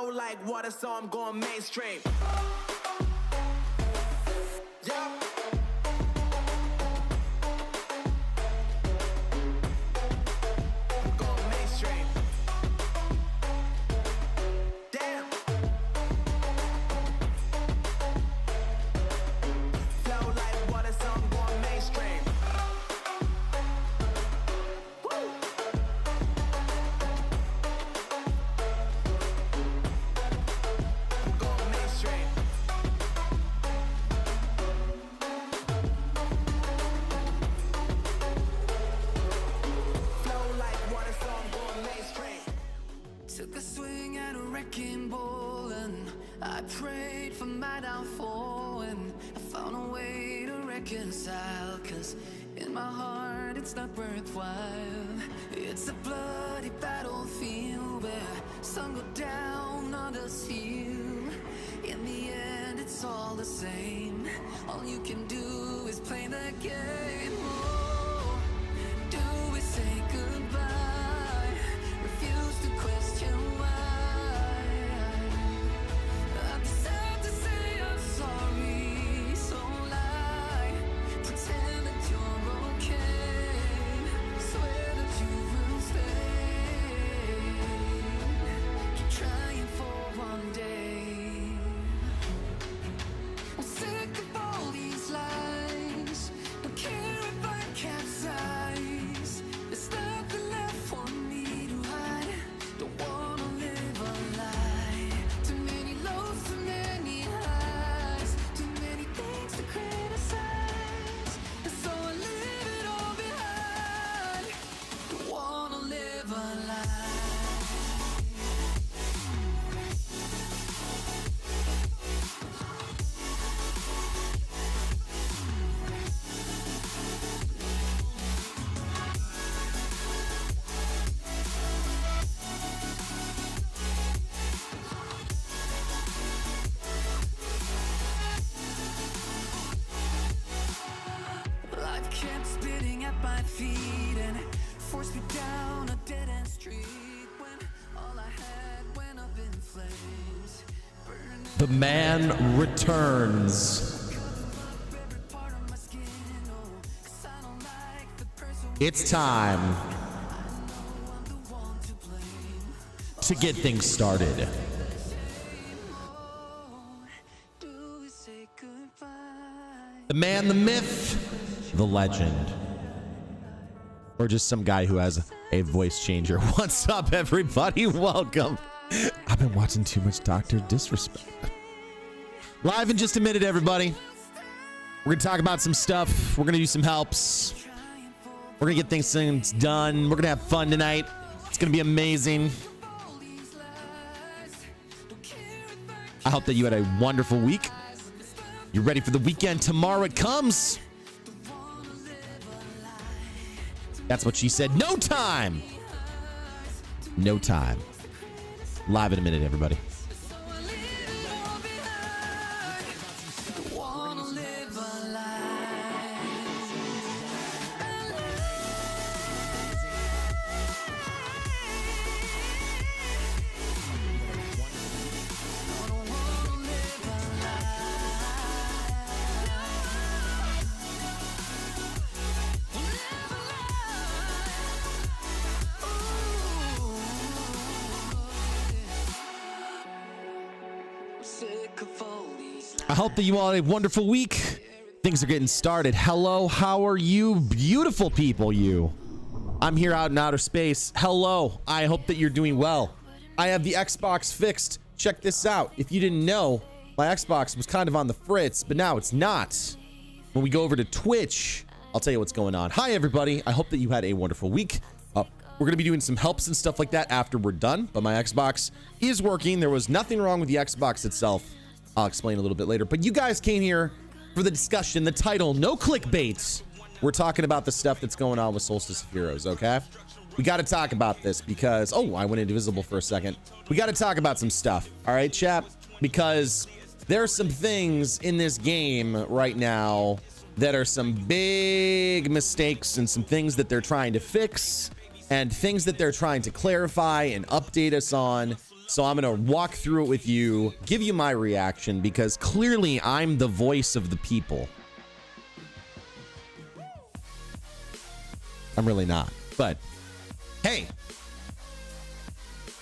Flow like water, so I'm going mainstream. Yeah. Took a swing at a wrecking ball and I prayed for my downfall, and I found a way to reconcile, cause in my heart it's not worthwhile. It's a bloody battlefield where some go down, others heal. In the end it's all the same. All you can do is play the game. Oh, do we say goodbye? Refuse to question why. I decided to say I'm sorry, so lie. Pretend that you're okay. Swear that you will stay. Keep trying for one day. I'm sick of all these lies. Don't care if I capsize. There's nothing left for me to hide. Don't wanna live a lie. Too many lows, too many highs. Too many things to criticize. And so I leave it all behind. Don't wanna live a lie. Life kept spitting at my feet and forced me down a dead-end street when all I had went up in flames. Burning The man returns. every part of my skin. Oh, 'cause I don't like the person It's time I'm the one to blame. to get things started. Oh, do we say goodbye? The man, the myth, the legend. Or just some guy who has a voice changer. What's up, everybody? Welcome. I've been watching too much Dr. Disrespect. Live in just a minute, everybody. We're going to talk about some stuff. We're going to do some helps. We're going to get things done. We're going to have fun tonight. It's going to be amazing. I hope that you had a wonderful week. You're ready for the weekend. Tomorrow it comes. That's what she said. No time. No time. Live in a minute, everybody. Wanna live a life. I hope that you all had a wonderful week. Things are getting started. Hello, how are you, beautiful people? You. I'm here out in outer space. Hello. I hope that you're doing well. I have the Xbox fixed. Check this out. If you didn't know, my Xbox was kind of on the fritz, but now it's not. When we go over to Twitch, I'll tell you what's going on. Hi, everybody. I hope that you had a wonderful week. We're going to be doing some helps and stuff like that after we're done, but my Xbox is working. There was nothing wrong with the Xbox itself. I'll explain a little bit later, but you guys came here for the discussion, the title, no clickbait. We're talking about the stuff that's going on with Solstice of Heroes, okay? We got to talk about this because, oh, I went invisible for a second. We got to talk about some stuff, all right, chap? Because there are some things in this game right now that are some big mistakes and some things that they're trying to fix and things that they're trying to clarify and update us on. So I'm going to walk through it with you, give you my reaction, because clearly I'm the voice of the people. I'm really not, but hey,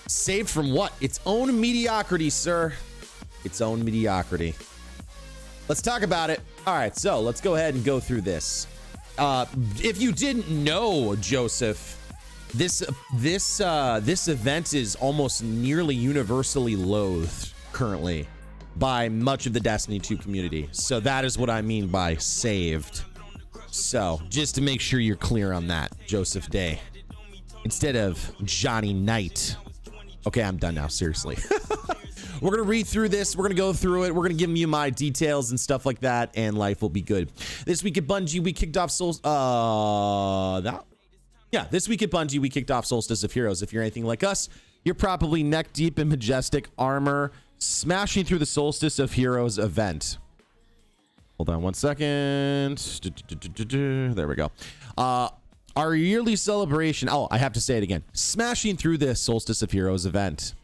saved from what? Its own mediocrity, sir. Its own mediocrity. Let's talk about it. All right, so let's go ahead and go through this. If you didn't know, Joseph, this event is almost nearly universally loathed currently by much of the Destiny 2 community. So that is what I mean by saved. So just to make sure you're clear on that, Joseph Day, instead of Johnny Knight. Okay, I'm done now. Seriously. We're going to read through this. We're going to go through it. We're going to give you my details and stuff like that, and life will be good. This week at Bungie, we kicked off this week at Bungie, we kicked off Solstice of Heroes. If you're anything like us, you're probably neck deep in majestic armor, smashing through the Solstice of Heroes event. Hold on one second. There we go. Our yearly celebration. Oh, I have to say it again. Smashing through this Solstice of Heroes event.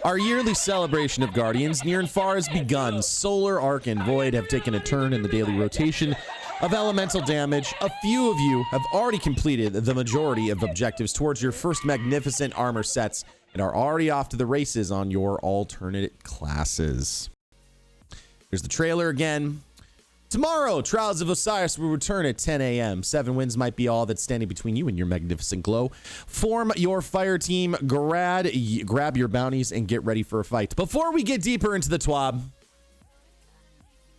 Our yearly celebration of Guardians near and far has begun. Solar, Arc, and Void have taken a turn in the daily rotation of elemental damage. A few of you have already completed the majority of objectives towards your first magnificent armor sets and are already off to the races on your alternate classes. Here's the trailer again. Tomorrow, Trials of Osiris will return at 10 a.m. 7 wins might be all that's standing between you and your magnificent glow. Form your fire team, grab your bounties, and get ready for a fight. Before we get deeper into the TWAB,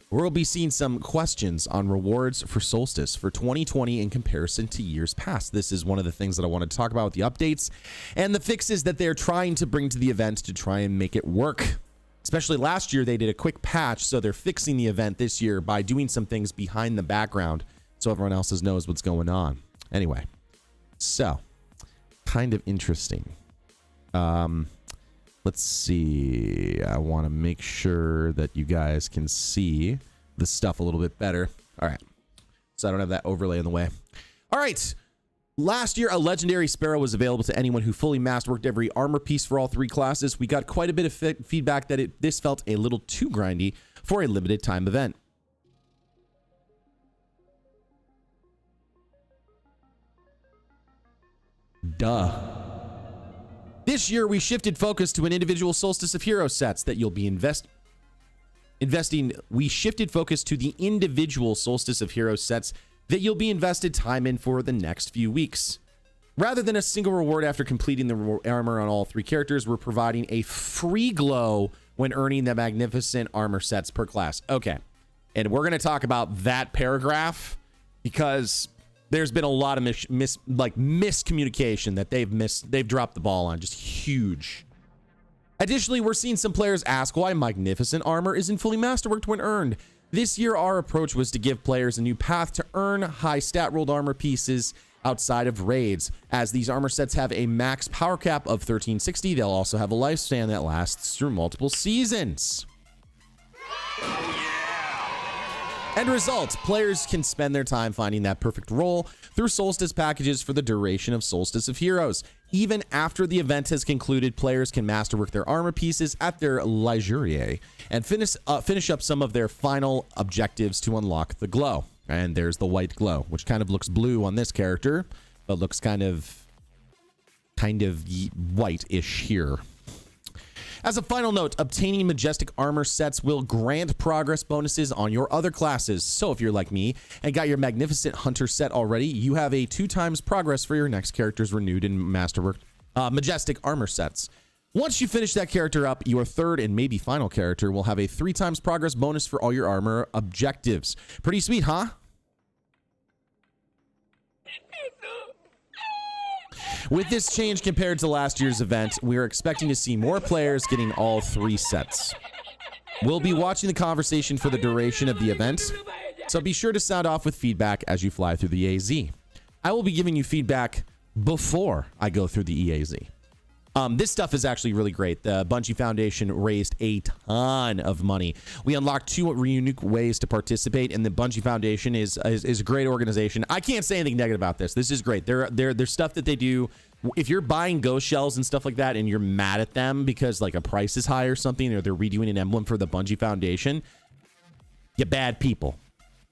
we'll be seeing some questions on rewards for Solstice for 2020 in comparison to years past. This is one of the things that I wanted to talk about with the updates and the fixes that they're trying to bring to the event to try and make it work. Especially last year, they did a quick patch, so they're fixing the event this year by doing some things behind the background so everyone else knows what's going on. Anyway, so kind of interesting. Let's see. I want to make sure that you guys can see the stuff a little bit better. All right, so I don't have that overlay in the way. All right. Last year, a legendary Sparrow was available to anyone who fully masterworked every armor piece for all three classes. We got quite a bit of feedback that this felt a little too grindy for a limited time event. Duh. This year, we shifted focus to an individual Solstice of Heroes sets that you'll be investing. We shifted focus to the individual Solstice of Heroes sets that you'll be invested time in for the next few weeks. Rather than a single reward after completing the armor on all three characters, we're providing a free glow when earning the magnificent armor sets per class. Okay, and we're going to talk about that paragraph because there's been a lot of miscommunication that they've dropped the ball on, just huge. Additionally, we're seeing some players ask why magnificent armor isn't fully masterworked when earned. This year, our approach was to give players a new path to earn high stat rolled armor pieces outside of raids. As these armor sets have a max power cap of 1360, they'll also have a lifespan that lasts through multiple seasons. End result, players can spend their time finding that perfect role through Solstice packages for the duration of Solstice of Heroes. Even after the event has concluded, players can masterwork their armor pieces at their leisure and finish up some of their final objectives to unlock the glow. And there's the white glow, which kind of looks blue on this character, but looks kind of white-ish here. As a final note, obtaining majestic armor sets will grant progress bonuses on your other classes. So if you're like me and got your magnificent hunter set already, you have a 2x progress for your next character's renewed and masterwork majestic armor sets. Once you finish that character up, your third and maybe final character will have a 3x progress bonus for all your armor objectives. Pretty sweet, huh? With this change compared to last year's event, we are expecting to see more players getting all three sets. We'll be watching the conversation for the duration of the event, so be sure to sound off with feedback as you fly through the AZ. I will be giving you feedback before I go through the EAZ. This stuff is actually really great. The Bungie Foundation raised a ton of money. We unlocked 2 unique ways to participate, and the Bungie Foundation is a great organization. I can't say anything negative about this. This is great. There's stuff that they do. If you're buying ghost shells and stuff like that and you're mad at them because like a price is high or something, or they're redoing an emblem for the Bungie Foundation, you're bad people.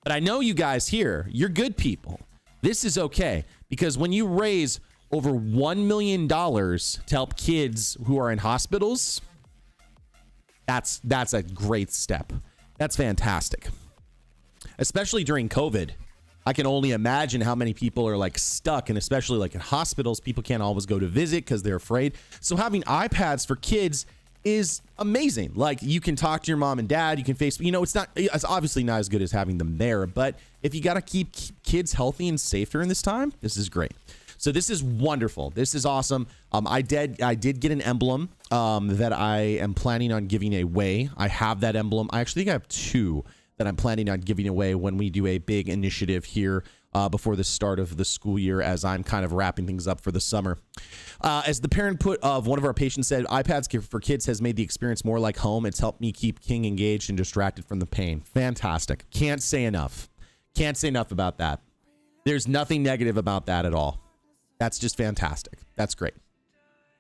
But I know you guys here, you're good people. This is okay, because when you raise over $1 million to help kids who are in hospitals, that's a great step. That's fantastic. Especially during COVID. I can only imagine how many people are like stuck, and especially like in hospitals, people can't always go to visit because they're afraid. So having iPads for kids is amazing. Like, you can talk to your mom and dad, you can it's obviously not as good as having them there, but if you got to keep kids healthy and safe during this time, this is great. So this is wonderful. This is awesome. I did get an emblem that I am planning on giving away. I have that emblem. I actually think I have 2 that I'm planning on giving away when we do a big initiative here before the start of the school year, as I'm kind of wrapping things up for the summer. As the parent put of one of our patients said, iPads for kids has made the experience more like home. It's helped me keep King engaged and distracted from the pain. Fantastic. Can't say enough. Can't say enough about that. There's nothing negative about that at all. That's just fantastic. That's great.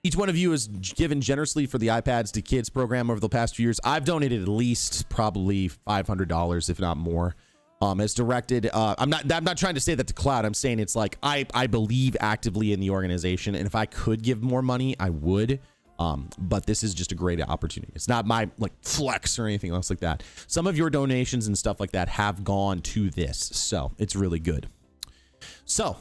Each one of you has given generously for the iPads to Kids program over the past few years. I've donated at least probably $500, if not more, as directed. I'm not trying to say that to Cloud. I'm saying it's like I believe actively in the organization, and if I could give more money, I would. But this is just a great opportunity. It's not my like flex or anything else like that. Some of your donations and stuff like that have gone to this, so it's really good. So,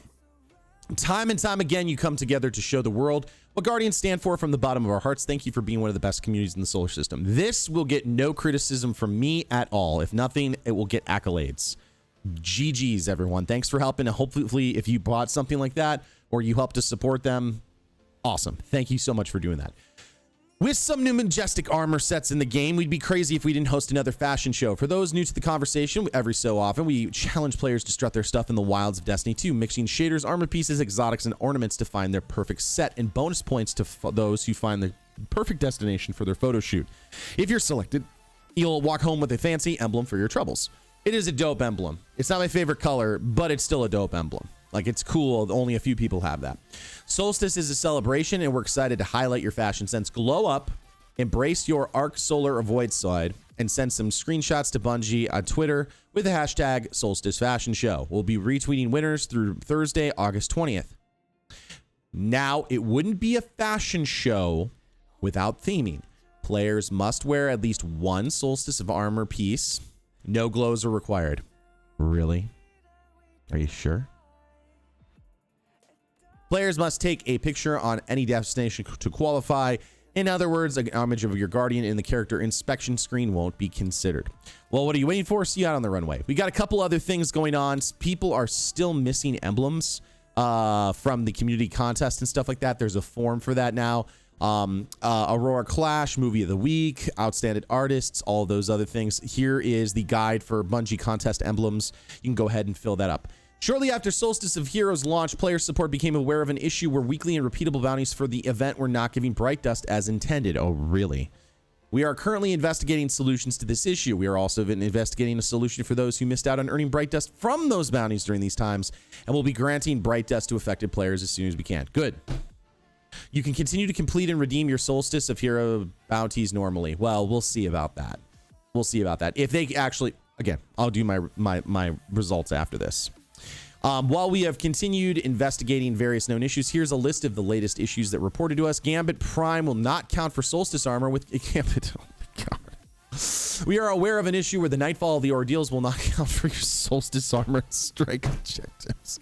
time and time again, you come together to show the world what Guardians stand for from the bottom of our hearts. Thank you for being one of the best communities in the solar system. This will get no criticism from me at all. If nothing, it will get accolades. GG's, everyone. Thanks for helping. And hopefully, if you bought something like that or you helped to support them, awesome. Thank you so much for doing that. With some new majestic armor sets in the game, we'd be crazy if we didn't host another fashion show. For those new to the conversation, every so often, we challenge players to strut their stuff in the wilds of Destiny 2, mixing shaders, armor pieces, exotics, and ornaments to find their perfect set, and bonus points to those who find the perfect destination for their photo shoot. If you're selected, you'll walk home with a fancy emblem for your troubles. It is a dope emblem. It's not my favorite color, but it's still a dope emblem. Like, it's cool. Only a few people have that. Solstice is a celebration, and we're excited to highlight your fashion sense. Glow up, embrace your Arc Solar Avoid side, and send some screenshots to Bungie on Twitter with the hashtag Solstice Fashion Show. We'll be retweeting winners through Thursday, August 20th. Now, it wouldn't be a fashion show without theming. Players must wear at least one Solstice of armor piece. No glows are required. Really? Are you sure? Players must take a picture on any destination to qualify. In other words, an image of your Guardian in the character inspection screen won't be considered. Well, what are you waiting for? See you out on the runway. We got a couple other things going on. People are still missing emblems from the community contest and stuff like that. There's a form for that now. Aurora Clash, Movie of the Week, Outstanding Artists, all those other things. Here is the guide for Bungie contest emblems. You can go ahead and fill that up. Shortly after Solstice of Heroes launch, player support became aware of an issue where weekly and repeatable bounties for the event were not giving Bright Dust as intended. Oh, really? We are currently investigating solutions to this issue. We are also investigating a solution for those who missed out on earning Bright Dust from those bounties during these times, and we'll be granting Bright Dust to affected players as soon as we can. Good. You can continue to complete and redeem your Solstice of Hero bounties normally. Well, we'll see about that. We'll see about that. If they actually, again, I'll do my results after this. While we have continued investigating various known issues, here's a list of the latest issues that reported to us. Gambit Prime will not count for Solstice armor with Gambit. Oh my God. We are aware of an issue where the Nightfall of the Ordeals will not count for your Solstice armor and strike objectives.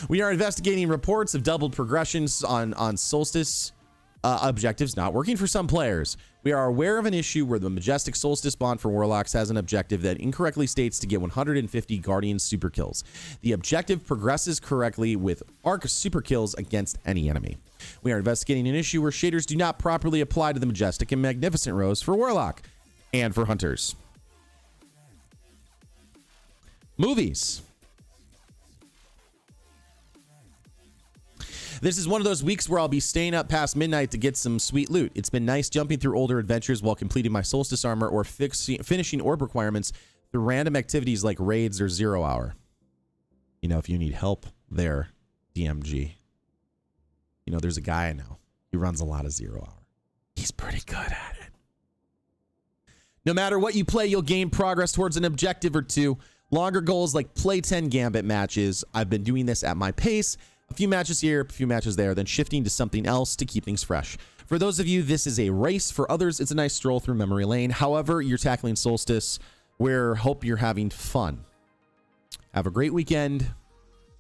We are investigating reports of doubled progressions on Solstice objectives not working for some players. We are aware of an issue where the Majestic Solstice bond for Warlocks has an objective that incorrectly states to get 150 Guardian super kills. The objective progresses correctly with Arc super kills against any enemy. We are investigating an issue where shaders do not properly apply to the Majestic and Magnificent rows for Warlock and for Hunters. Movies. This is one of those weeks where I'll be staying up past midnight to get some sweet loot. It's been nice jumping through older adventures while completing my Solstice armor or finishing orb requirements through random activities like raids or 0 hour. You know, if you need help there, DMG. You know, there's a guy I know. He runs a lot of 0 hour. He's pretty good at it. No matter what you play, you'll gain progress towards an objective or two. Longer goals like play 10 Gambit matches. I've been doing this at my pace. A few matches here, a few matches there, then shifting to something else to keep things fresh. For those of you, this is a race. For others, it's a nice stroll through memory lane. However, you're tackling Solstice. We hope you're having fun. Have a great weekend,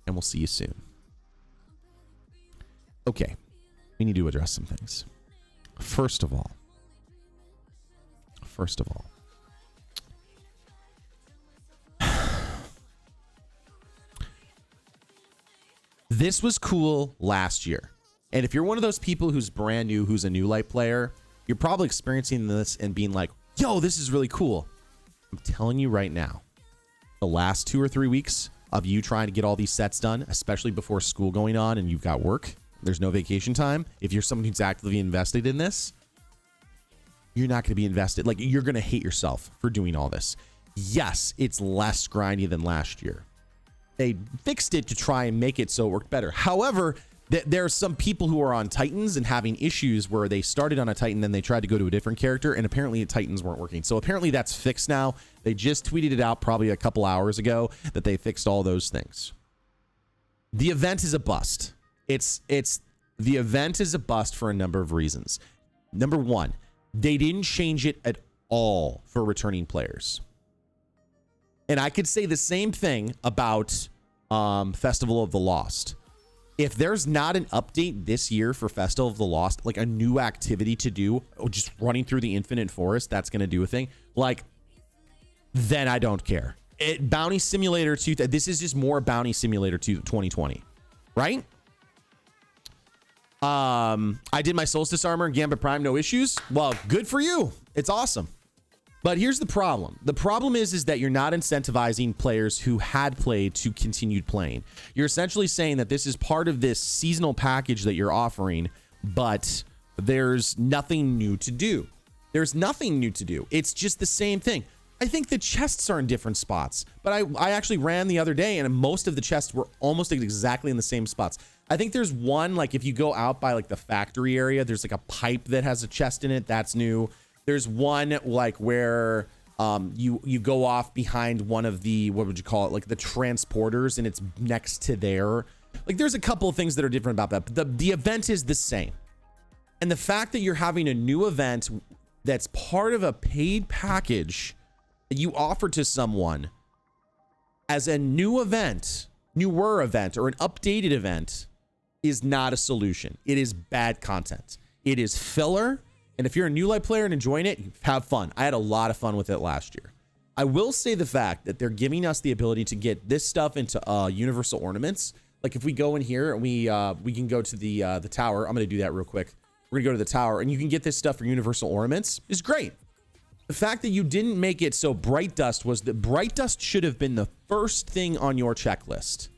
and we'll see you soon. Okay, we need to address some things. First of all, this was cool last year. And if you're one of those people who's brand new, who's a new light player, you're probably experiencing this and being like, yo, this is really cool. I'm telling you right now, the last 2 or 3 weeks of you trying to get all these sets done, especially before school going on and you've got work, there's no vacation time. If you're someone who's actively invested in this, you're not going to be invested. Like, you're going to hate yourself for doing all this. Yes, it's less grindy than last year. They fixed it to try and make it so it worked better. However, there are some people who are on Titans and having issues where they started on a Titan, then they tried to go to a different character, and apparently the Titans weren't working. So apparently that's fixed now. They just tweeted it out probably a couple hours ago that they fixed all those things. The event is a bust. The event is a bust for a number of reasons. Number one, they didn't change it at all for returning players. And I could say the same thing about Festival of the Lost. If there's not an update this year for Festival of the Lost, like a new activity to do, or just running through the Infinite Forest, that's going to do a thing, like, then I don't care. Bounty Simulator 2, this is just more Bounty Simulator 2 2020, right? I did my Solstice armor and Gambit Prime, no issues. Well, good for you. It's awesome. But here's the problem. The problem is that you're not incentivizing players who had played to continue playing. You're essentially saying that this is part of this seasonal package that you're offering, but there's nothing new to do. There's nothing new to do. It's just the same thing. I think the chests are in different spots, but I actually ran the other day and most of the chests were almost exactly in the same spots. I think there's one, like if you go out by like the factory area, there's like a pipe that has a chest in it. That's new. There's one like where you go off behind one of the, what would you call it? Like the transporters, and it's next to there. Like there's a couple of things that are different about that, but the event is the same. And the fact that you're having a new event that's part of a paid package that you offer to someone as a new event, newer event, or an updated event is not a solution. It is bad content. It is filler. And if you're a new light player and enjoying it, have fun. I had a lot of fun with it last year. I will say the fact that they're giving us the ability to get this stuff into universal ornaments. Like if we go in here and we can go to the tower. I'm going to do that real quick. We're going to go to the tower and you can get this stuff for universal ornaments is great. The fact that you didn't make it so Bright Dust was that Bright Dust should have been the first thing on your checklist.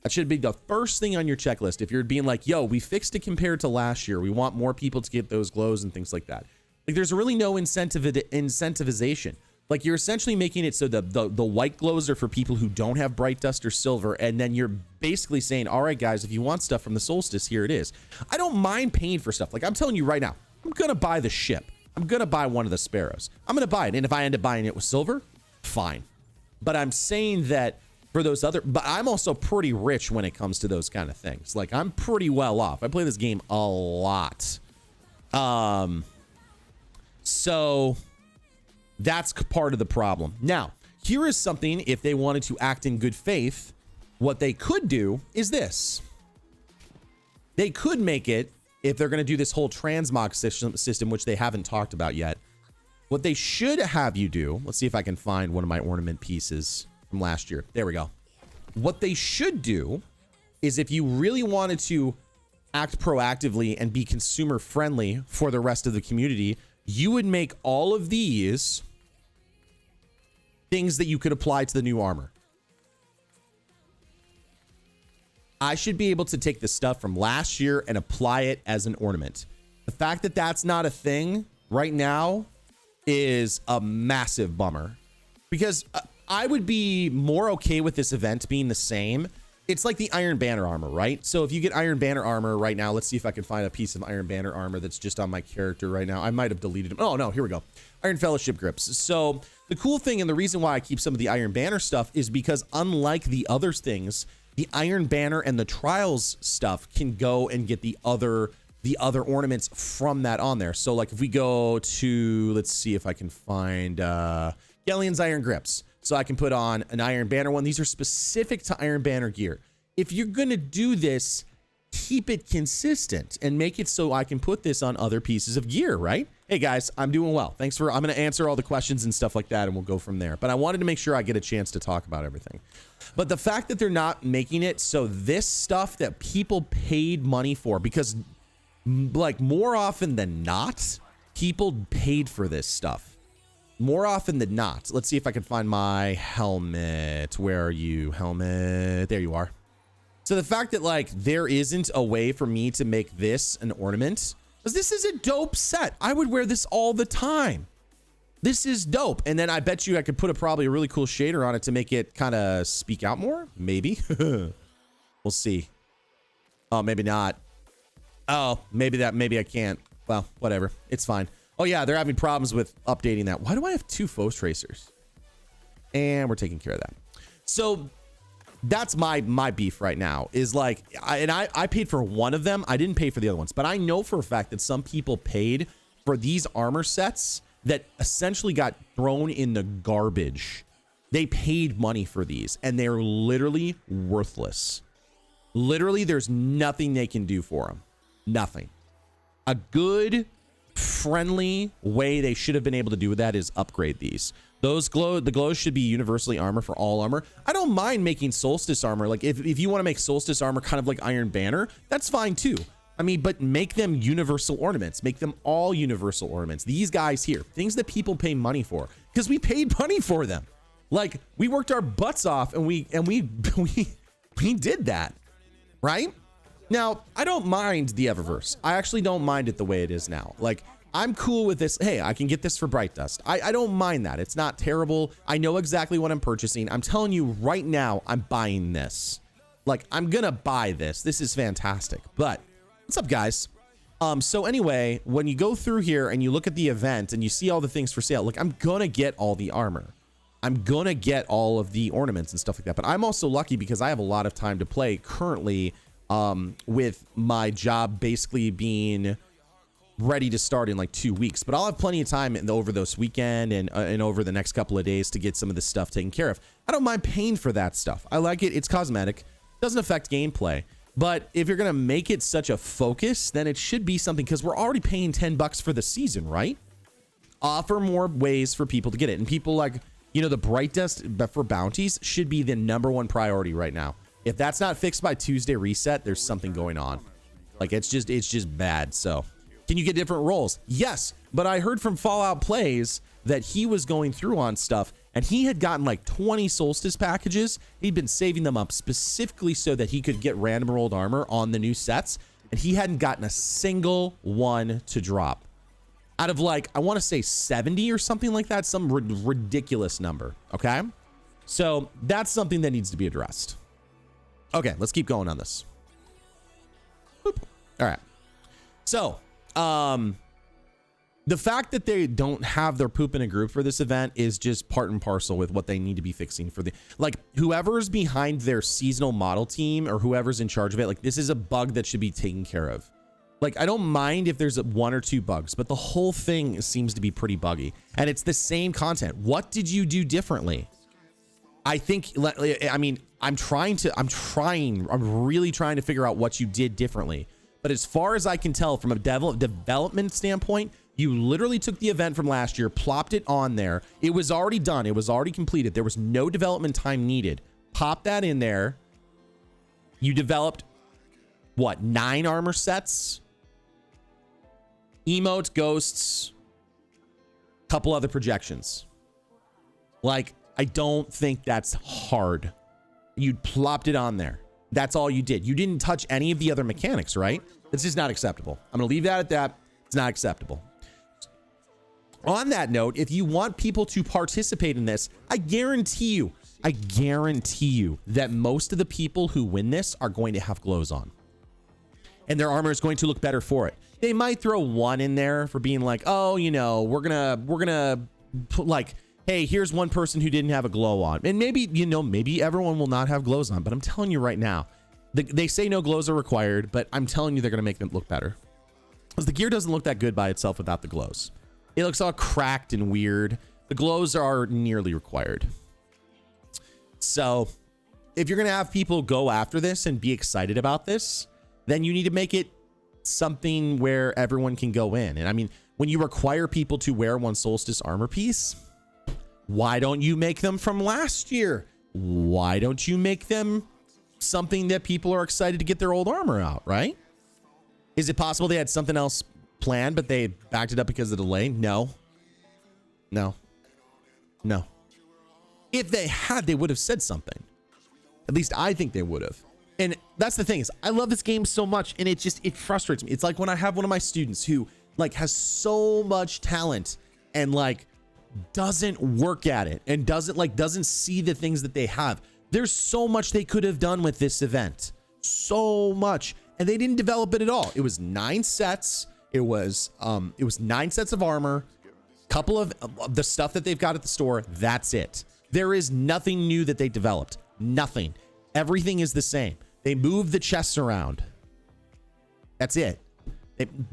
That should be the first thing on your checklist. If you're being like, yo, we fixed it compared to last year. We want more people to get those glows and things like that. Like there's really no incentivization. Like you're essentially making it so the white glows are for people who don't have Bright Dust or silver. And then you're basically saying, all right, guys, if you want stuff from the Solstice, here it is. I don't mind paying for stuff. Like I'm telling you right now, I'm going to buy the ship. I'm going to buy one of the sparrows. I'm going to buy it. And if I end up buying it with silver, fine. But I'm saying that for those other, but I'm also pretty rich when it comes to those kind of things. Like I'm pretty well off. I play this game a lot. So that's part of the problem. Now, here is something, if they wanted to act in good faith, what they could do is this. They could make it, if they're going to do this whole transmog system, which they haven't talked about yet, what they should have you do, let's see if I can find one of my ornament pieces from last year. There we go. What they should do is if you really wanted to act proactively and be consumer friendly for the rest of the community, you would make all of these things that you could apply to the new armor. I should be able to take the stuff from last year and apply it as an ornament. The fact that that's not a thing right now is a massive bummer, because I would be more okay with this event being the same. It's like the Iron Banner armor, right? So if you get Iron Banner armor right now, let's see if I can find a piece of Iron Banner armor that's just on my character right now. I might have deleted them. Oh no, here we go. Iron Fellowship grips. So the cool thing, and the reason why I keep some of the Iron Banner stuff, is because unlike the other things, the Iron Banner and the Trials stuff can go and get the other ornaments from that on there. So like if we go to, let's see if I can find Galleon's Iron Grips. So I can put on an Iron Banner one. These are specific to Iron Banner gear. If you're going to do this, keep it consistent and make it so I can put this on other pieces of gear, right? Hey guys, I'm doing well. I'm going to answer all the questions and stuff like that, and we'll go from there. But I wanted to make sure I get a chance to talk about everything. But the fact that they're not making it so this stuff that people paid money for, because like more often than not, people paid for this stuff. More often than not. Let's see if I can find my helmet. Where are you, helmet? There you are. So the fact that like there isn't a way for me to make this an ornament, because this is a dope set. I would wear this all the time. This is dope. And then I bet you I could put probably a really cool shader on it to make it kind of speak out more. Maybe. We'll see. Oh, maybe not. Oh, maybe I can't. Well, whatever. It's fine. Oh yeah, they're having problems with updating that. Why do I have 2 foes tracers? And we're taking care of that. So that's my beef right now, is like, I paid for one of them. I didn't pay for the other ones, but I know for a fact that some people paid for these armor sets that essentially got thrown in the garbage. They paid money for these and they're literally worthless. Literally, there's nothing they can do for them. Nothing. A good, friendly way they should have been able to do that is upgrade these. The glows should be universally armor for all armor. I don't mind making Solstice armor. Like if you want to make Solstice armor kind of like Iron Banner, that's fine too. I mean, but make them universal ornaments. Make them all universal ornaments. These guys here, things that people pay money for, because we paid money for them. Like we worked our butts off and we did that, right? Now, I don't mind the Eververse. I actually don't mind it the way it is now. Like, I'm cool with this. Hey, I can get this for Bright Dust. I don't mind that. It's not terrible. I know exactly what I'm purchasing. I'm telling you right now, I'm buying this. Like, I'm gonna buy this. This is fantastic. But, what's up, guys? So anyway, when you go through here and you look at the event and you see all the things for sale, like, I'm gonna get all the armor. I'm gonna get all of the ornaments and stuff like that. But I'm also lucky because I have a lot of time to play currently, with my job basically being ready to start in like 2 weeks. But I'll have plenty of time over this weekend and over the next couple of days to get some of this stuff taken care of. I don't mind paying for that stuff. I like it. It's cosmetic. Doesn't affect gameplay. But if you're gonna make it such a focus, then it should be something, because we're already paying $10 for the season, right? Offer more ways for people to get it. And people like, you know, the Bright Dust for bounties should be the #1 priority right now. If that's not fixed by Tuesday reset, there's something going on. Like it's just bad. So can you get different roles? Yes. But I heard from Fallout Plays that he was going through on stuff and he had gotten like 20 Solstice packages. He'd been saving them up specifically so that he could get random rolled armor on the new sets. And he hadn't gotten a single one to drop out of like, I want to say 70 or something like that. Some ridiculous number. Okay. So that's something that needs to be addressed. Okay, let's keep going on this. Boop. All right. So, the fact that they don't have their poop in a group for this event is just part and parcel with what they need to be fixing for the, like, whoever's behind their seasonal model team or whoever's in charge of it. Like, this is a bug that should be taken care of. Like, I don't mind if there's 1 or 2 bugs, but the whole thing seems to be pretty buggy and it's the same content. What did you do differently? I think, I mean, I'm really trying to figure out what you did differently. But as far as I can tell from a development standpoint, you literally took the event from last year, plopped it on there. It was already done. It was already completed. There was no development time needed. Pop that in there. You developed, what, 9 armor sets? Emotes, ghosts, couple other projections. Like, I don't think that's hard. You plopped it on there. That's all you did. You didn't touch any of the other mechanics, right? It's just not acceptable. I'm going to leave that at that. It's not acceptable. On that note, if you want people to participate in this, I guarantee you that most of the people who win this are going to have glows on. And their armor is going to look better for it. They might throw one in there for being like, oh, you know, we're gonna put like, hey, here's one person who didn't have a glow on. And maybe, you know, maybe everyone will not have glows on, but I'm telling you right now, they say no glows are required, but I'm telling you they're gonna make them look better. Because the gear doesn't look that good by itself without the glows. It looks all cracked and weird. The glows are nearly required. So if you're gonna have people go after this and be excited about this, then you need to make it something where everyone can go in. And I mean, when you require people to wear one Solstice armor piece, why don't you make them from last year? Why don't you make them something that people are excited to get their old armor out, right? Is it possible they had something else planned, but they backed it up because of the delay? No. If they had, they would have said something. At least I think they would have. And that's the thing is, I love this game so much, and it frustrates me. It's like when I have one of my students who like has so much talent and like doesn't work at it and doesn't see the things that they have. There's so much they could have done with this event. So much. And they didn't develop it at all. It was 9 sets. It was 9 sets of armor, couple of the stuff that they've got at the store. That's it. There is nothing new that they developed. Nothing. Everything is the same. They moved the chests around. That's it.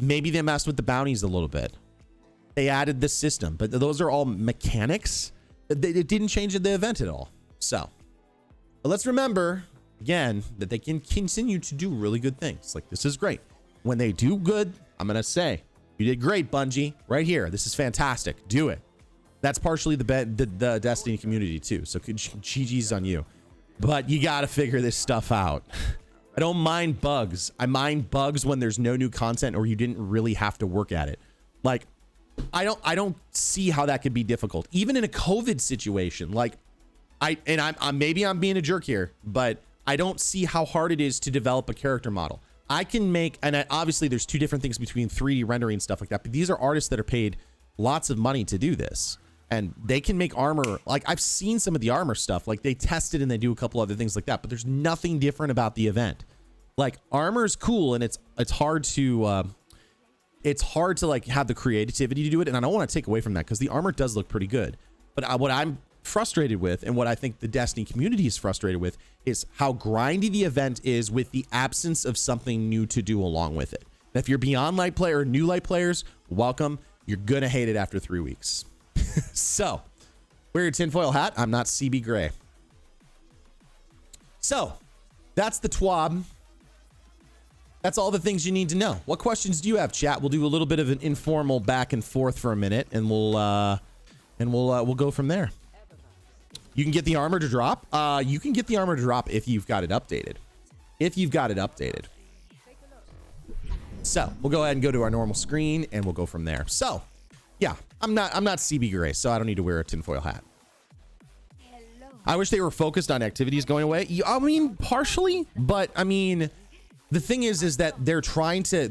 Maybe they messed with the bounties a little bit. They added the system, but those are all mechanics. It didn't change the event at all. So, but let's remember again that they can continue to do really good things. Like, this is great. When they do good, I'm going to say, you did great, Bungie. Right here. This is fantastic. Do it. That's partially the Destiny community too. So GG's on you. But you got to figure this stuff out. I don't mind bugs. I mind bugs when there's no new content or you didn't really have to work at it. Like, I don't see how that could be difficult. Even in a COVID situation, like I'm maybe I'm being a jerk here, but I don't see how hard it is to develop a character model. I can make, and obviously there's two different things between 3D rendering and stuff like that, but these are artists that are paid lots of money to do this. And they can make armor. Like, I've seen some of the armor stuff, like they test it and they do a couple other things like that, but there's nothing different about the event. Like, armor is cool and it's hard to like have the creativity to do it. And I don't want to take away from that because the armor does look pretty good. But what I'm frustrated with, and what I think the Destiny community is frustrated with, is how grindy the event is with the absence of something new to do along with it. And if you're beyond light player or new light players, welcome. You're gonna hate it after 3 weeks. So, wear your tinfoil hat. I'm not CB Gray. So, that's the TWAB. That's all the things you need to know. What questions do you have, chat? We'll do a little bit of an informal back and forth for a minute, and we'll go from there. You can get the armor to drop. You can get the armor to drop if you've got it updated. So we'll go ahead and go to our normal screen, and we'll go from there. So, yeah, I'm not CB Gray, so I don't need to wear a tinfoil hat. I wish they were focused on activities going away. I mean, partially, but I mean, the thing is that they're trying to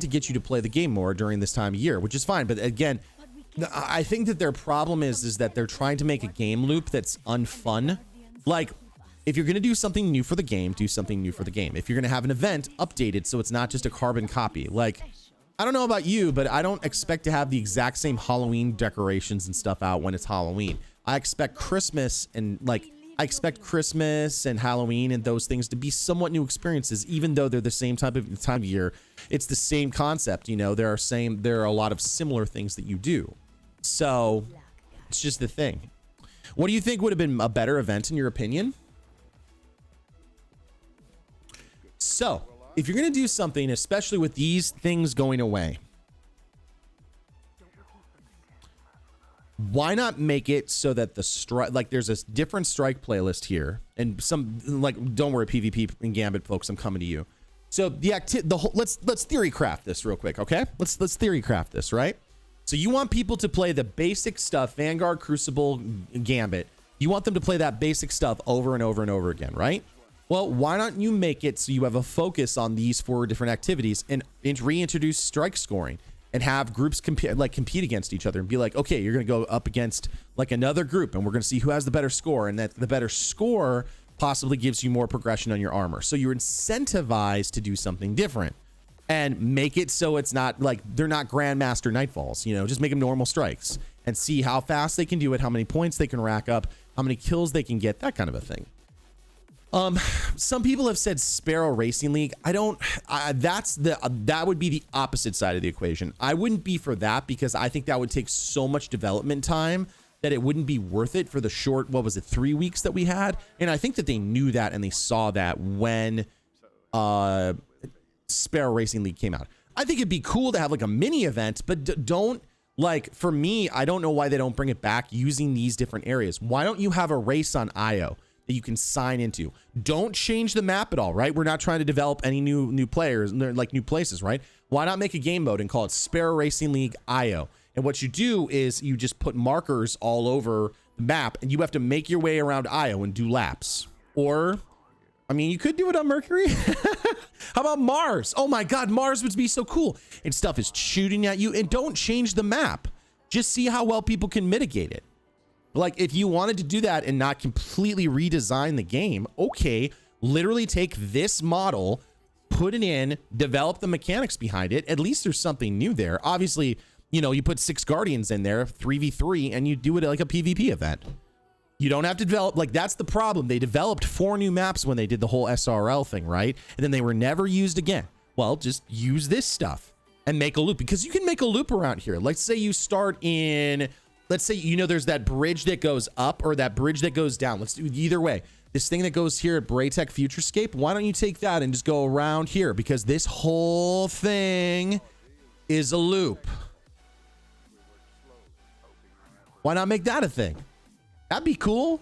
get you to play the game more during this time of year, which is fine. But again, I think that their problem is that they're trying to make a game loop that's unfun. Like, if you're going to do something new for the game, do something new for the game. If you're going to have an event, update it so it's not just a carbon copy. Like, I don't know about you, but I don't expect to have the exact same Halloween decorations and stuff out when it's Halloween. I expect Christmas and Halloween and those things to be somewhat new experiences, even though they're the same time of year. It's the same concept, you know. There are a lot of similar things that you do. So it's just the thing. What do you think would have been a better event in your opinion? So if you're going to do something, especially with these things going away, why not make it so that the strike, like there's a different strike playlist here, and some, like, don't worry, PvP and Gambit folks, I'm coming to you. So let's theory craft this real quick, okay? Let's theory craft this, right? So you want people to play the basic stuff, Vanguard, Crucible, Gambit. You want them to play that basic stuff over and over and over again, right? Well, why don't you make it so you have a focus on these 4 different activities and reintroduce strike scoring and have groups compete against each other and be like, okay, you're going to go up against like another group and we're going to see who has the better score, and that the better score possibly gives you more progression on your armor. So you're incentivized to do something different and make it so it's not like they're not Grandmaster Nightfalls, you know, just make them normal strikes and see how fast they can do it, how many points they can rack up, how many kills they can get, that kind of a thing. Some people have said Sparrow Racing League. That would be the opposite side of the equation. I wouldn't be for that because I think that would take so much development time that it wouldn't be worth it for the short, 3 weeks that we had. And I think that they knew that and they saw that when Sparrow Racing League came out. I think it'd be cool to have like a mini event, but don't, like, for me, I don't know why they don't bring it back using these different areas. Why don't you have a race on IO that you can sign into? Don't change the map at all, right? We're not trying to develop any new players, like new places, right? Why not make a game mode and call it Sparrow Racing League IO? And what you do is you just put markers all over the map and you have to make your way around IO and do laps. Or, I mean, you could do it on Mercury. How about Mars? Oh my God, Mars would be so cool. And stuff is shooting at you, and don't change the map. Just see how well people can mitigate it. Like, if you wanted to do that and not completely redesign the game, okay, literally take this model, put it in, develop the mechanics behind it. At least there's something new there. Obviously, you know, you put 6 Guardians in there, 3v3, and you do it like a PvP event. You don't have to develop, like, that's the problem. They developed 4 new maps when they did the whole SRL thing, right? And then they were never used again. Well, just use this stuff and make a loop, because you can make a loop around here. Let's say you start in, let's say, you know, there's that bridge that goes up or that bridge that goes down. Let's do either way. This thing that goes here at Braytech Futurescape, why don't you take that and just go around here? Because this whole thing is a loop. Why not make that a thing? That'd be cool.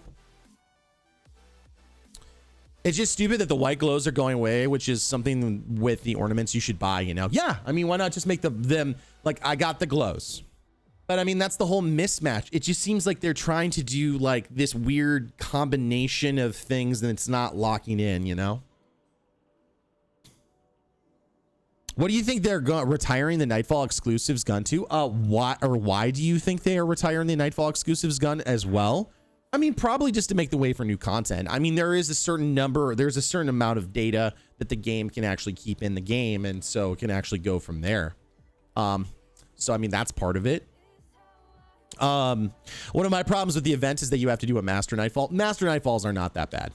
It's just stupid that the white glows are going away, which is something with the ornaments you should buy, you know? Yeah, I mean, why not just make them like, I got the glows. But I mean, that's the whole mismatch. It just seems like they're trying to do like this weird combination of things and it's not locking in, you know? What do you think they're retiring the Nightfall exclusives gun to? Why do you think they are retiring the Nightfall exclusives gun as well? I mean, probably just to make the way for new content. I mean, there's a certain amount of data that the game can actually keep in the game, and so it can actually go from there. So I mean, that's part of it. One of my problems with the event is that you have to do a Master Nightfall. Master Nightfalls are not that bad.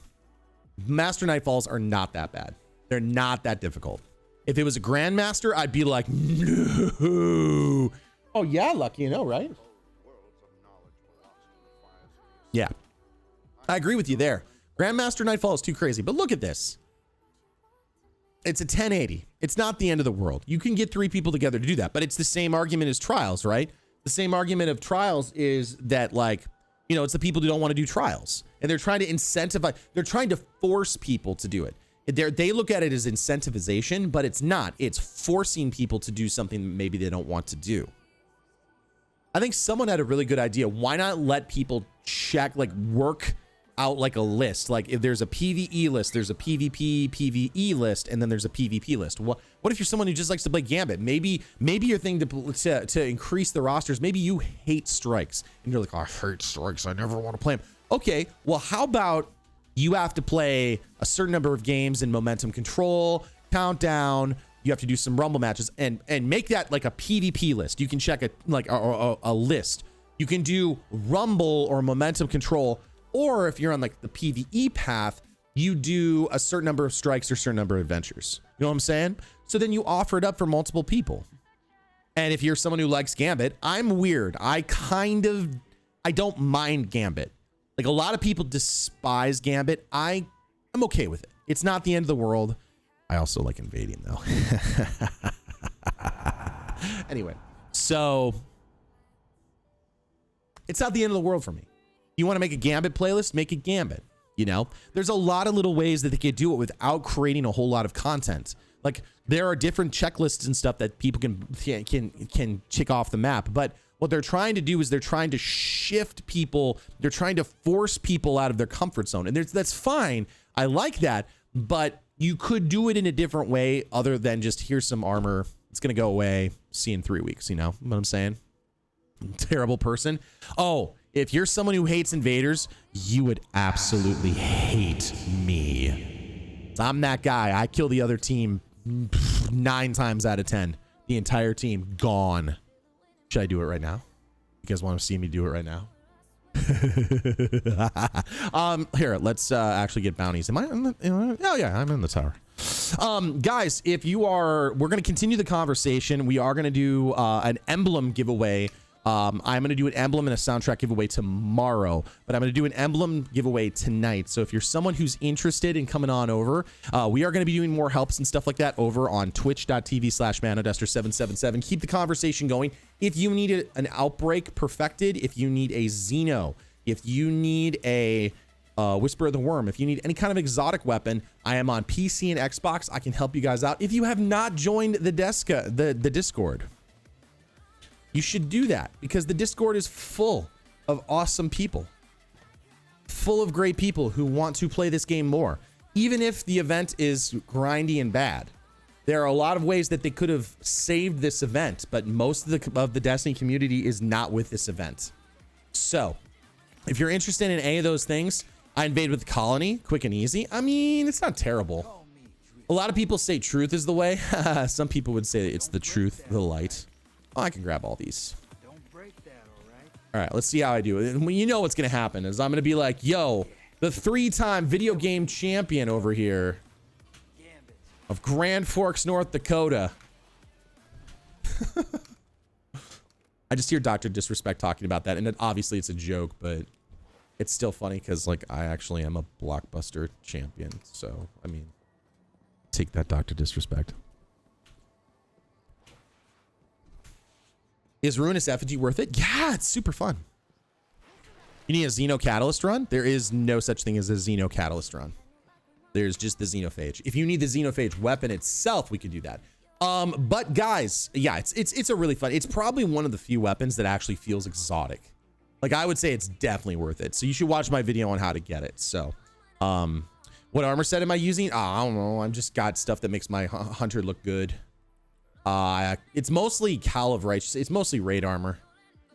Master Nightfalls are not that bad. They're not that difficult. If it was a Grandmaster, I'd be like, no. Oh yeah, lucky, you know, right? Yeah, I agree with you there. Grandmaster Nightfall is too crazy, but look at this. It's a 1080. It's not the end of the world. You can get 3 people together to do that, but it's the same argument as Trials, right? The same argument of Trials is that, like, you know, it's the people who don't want to do Trials, and they're trying to incentivize, they're trying to force people to do it. They look at it as incentivization, but it's not. It's forcing people to do something maybe they don't want to do. I think someone had a really good idea. Why not let people check, like, work out like a list? Like, if there's a PvE list, there's a PvP, PvE list, and then there's a PvP list. What if you're someone who just likes to play Gambit? Maybe your thing to increase the rosters, maybe you hate strikes, and you're like, oh, I hate strikes, I never want to play them. Okay, well, how about you have to play a certain number of games in momentum control, countdown. You have to do some rumble matches and make that like a PvP list. You can check a list. You can do rumble or momentum control, or if you're on like the PvE path, you do a certain number of strikes or certain number of adventures. You know what I'm saying? So then you offer it up for multiple people. And if you're someone who likes Gambit, I'm weird. I don't mind Gambit. Like, a lot of people despise Gambit. I'm okay with it. It's not the end of the world. I also like invading, though. Anyway, so it's not the end of the world for me. You want to make a Gambit playlist? Make a Gambit. You know, there's a lot of little ways that they could do it without creating a whole lot of content. Like, there are different checklists and stuff that people can check off the map, but what they're trying to do is they're trying to shift people. They're trying to force people out of their comfort zone. And that's fine. I like that. but you could do it in a different way other than just here's some armor. It's going to go away. See you in 3 weeks. You know what I'm saying? Terrible person. Oh, if you're someone who hates invaders, you would absolutely hate me. I'm that guy. I kill the other team 9 times out of 10. The entire team gone. Should I do it right now? You guys want to see me do it right now? Here, let's actually get bounties. Am I in the, oh yeah, I'm in the tower. Guys, if you are, we're going to continue the conversation. We are going to do an emblem giveaway. I'm going to do an emblem and a soundtrack giveaway tomorrow, but I'm going to do an emblem giveaway tonight. So if you're someone who's interested in coming on over, we are going to be doing more helps and stuff like that over on twitch.tv/manoduster777. Keep the conversation going. If you need an outbreak perfected, if you need a Xeno, if you need a Whisper of the Worm, if you need any kind of exotic weapon, I am on PC and Xbox. I can help you guys out. If you have not joined the Discord, you should do that because the Discord is full of awesome people, full of great people who want to play this game more. Even if the event is grindy and bad, there are a lot of ways that they could have saved this event, but most of the Destiny community is not with this event. So if you're interested in any of those things, I invade with the colony, quick and easy. I mean, it's not terrible. A lot of people say truth is the way. Some people would say it's the truth, the light. Oh, I can grab all these. Don't break that, all right, let's see how I do it. And you know what's going to happen is I'm going to be like, yo, the 3-time video game champion over here of Grand Forks, North Dakota. I just hear Dr. Disrespect talking about that, and obviously it's a joke, but it's still funny because, like, I actually am a blockbuster champion. So, I mean, take that, Dr. Disrespect. Is Ruinous Effigy worth it? Yeah, it's super fun. You need a Xeno Catalyst run? There is no such thing as a Xeno Catalyst run. There's just the Xenophage. If you need the Xenophage weapon itself, we could do that. But guys, yeah, it's a really fun. It's probably one of the few weapons that actually feels exotic. Like, I would say it's definitely worth it. So you should watch my video on how to get it. So, what armor set am I using? I don't know. I've just got stuff that makes my hunter look good. It's mostly Cal of Righteous. It's mostly raid armor.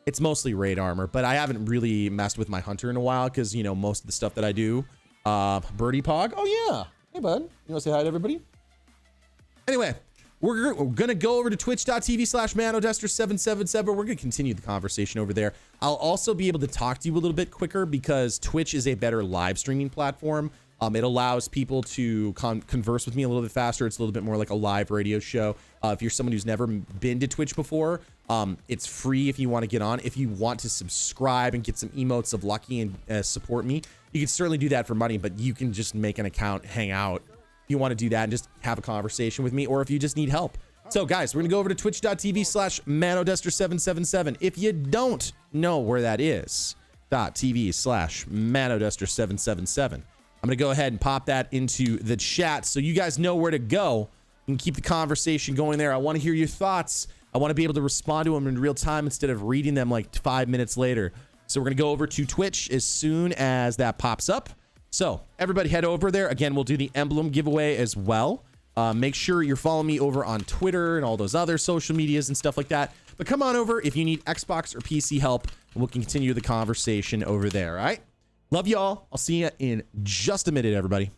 But I haven't really messed with my hunter in a while because, you know, most of the stuff that I do. Birdie Pog. Oh, yeah. Hey, bud. You want to say hi to everybody? Anyway, we're going to go over to twitch.tv/manoduster777. We're going to continue the conversation over there. I'll also be able to talk to you a little bit quicker because Twitch is a better live streaming platform. It allows people to converse with me a little bit faster. It's a little bit more like a live radio show. If you're someone who's never been to Twitch before, it's free if you want to get on. If you want to subscribe and get some emotes of lucky and support me, you can certainly do that for money, but you can just make an account, hang out. If you want to do that and just have a conversation with me, or if you just need help. So guys, we're going to go over to twitch.tv/manoduster777. If you don't know where that is, .tv/manoduster777. I'm going to go ahead and pop that into the chat so you guys know where to go and keep the conversation going there. I want to hear your thoughts. I want to be able to respond to them in real time instead of reading them like 5 minutes later. So we're going to go over to Twitch as soon as that pops up. So everybody head over there. Again, we'll do the emblem giveaway as well. Make sure you're following me over on Twitter and all those other social medias and stuff like that. But come on over if you need Xbox or PC help, and we'll continue the conversation over there, all right? Love y'all. I'll see you in just a minute, everybody.